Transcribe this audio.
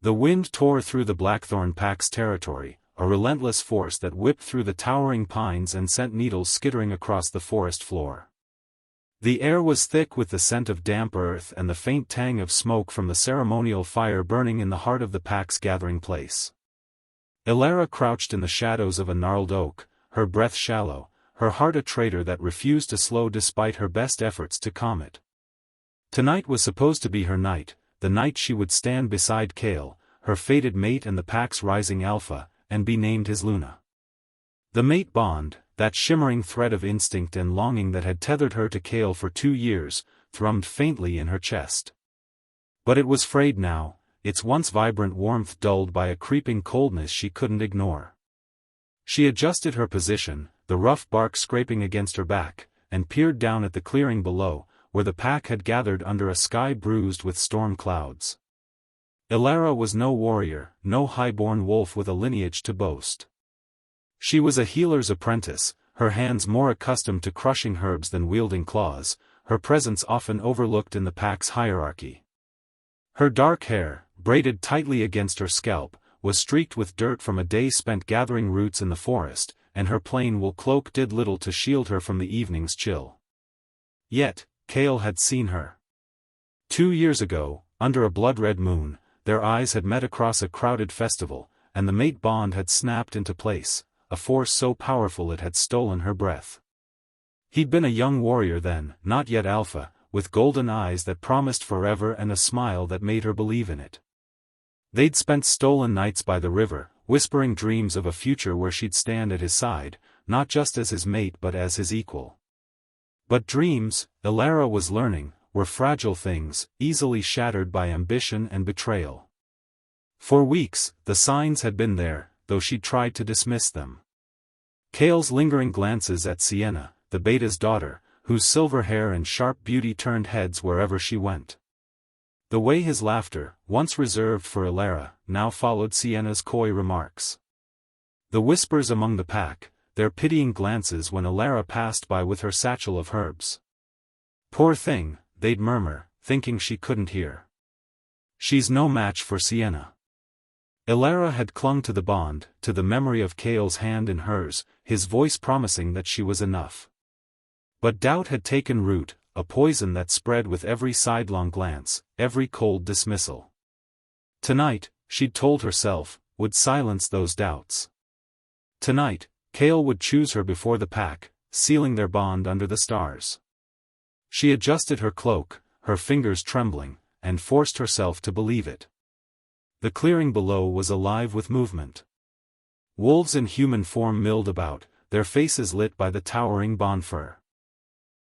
The wind tore through the Blackthorn Pack's territory, a relentless force that whipped through the towering pines and sent needles skittering across the forest floor. The air was thick with the scent of damp earth and the faint tang of smoke from the ceremonial fire burning in the heart of the pack's gathering place. Elara crouched in the shadows of a gnarled oak, her breath shallow, her heart a traitor that refused to slow despite her best efforts to calm it. Tonight was supposed to be her night, the night she would stand beside Kale, her fated mate and the pack's rising alpha, and be named his Luna. The mate bond, that shimmering thread of instinct and longing that had tethered her to Kale for 2 years, thrummed faintly in her chest. But it was frayed now, its once vibrant warmth dulled by a creeping coldness she couldn't ignore. She adjusted her position, the rough bark scraping against her back, and peered down at the clearing below, where the pack had gathered under a sky bruised with storm clouds. Elara was no warrior, no high-born wolf with a lineage to boast. She was a healer's apprentice, her hands more accustomed to crushing herbs than wielding claws, her presence often overlooked in the pack's hierarchy. Her dark hair, braided tightly against her scalp, was streaked with dirt from a day spent gathering roots in the forest, and her plain wool cloak did little to shield her from the evening's chill. Yet, Kale had seen her. 2 years ago, under a blood-red moon, their eyes had met across a crowded festival, and the mate bond had snapped into place, a force so powerful it had stolen her breath. He'd been a young warrior then, not yet alpha, with golden eyes that promised forever and a smile that made her believe in it. They'd spent stolen nights by the river, whispering dreams of a future where she'd stand at his side, not just as his mate but as his equal. But dreams, Elara was learning, were fragile things, easily shattered by ambition and betrayal. For weeks, the signs had been there, though she'd tried to dismiss them. Kale's lingering glances at Sienna, the beta's daughter, whose silver hair and sharp beauty turned heads wherever she went. The way his laughter, once reserved for Elara, now followed Sienna's coy remarks. The whispers among the pack, their pitying glances when Elara passed by with her satchel of herbs. "Poor thing," they'd murmur, thinking she couldn't hear. "She's no match for Sienna." Elara had clung to the bond, to the memory of Kale's hand in hers, his voice promising that she was enough. But doubt had taken root, a poison that spread with every sidelong glance, every cold dismissal. Tonight, she'd told herself, would silence those doubts. Tonight, Kale would choose her before the pack, sealing their bond under the stars. She adjusted her cloak, her fingers trembling, and forced herself to believe it. The clearing below was alive with movement. Wolves in human form milled about, their faces lit by the towering bonfire.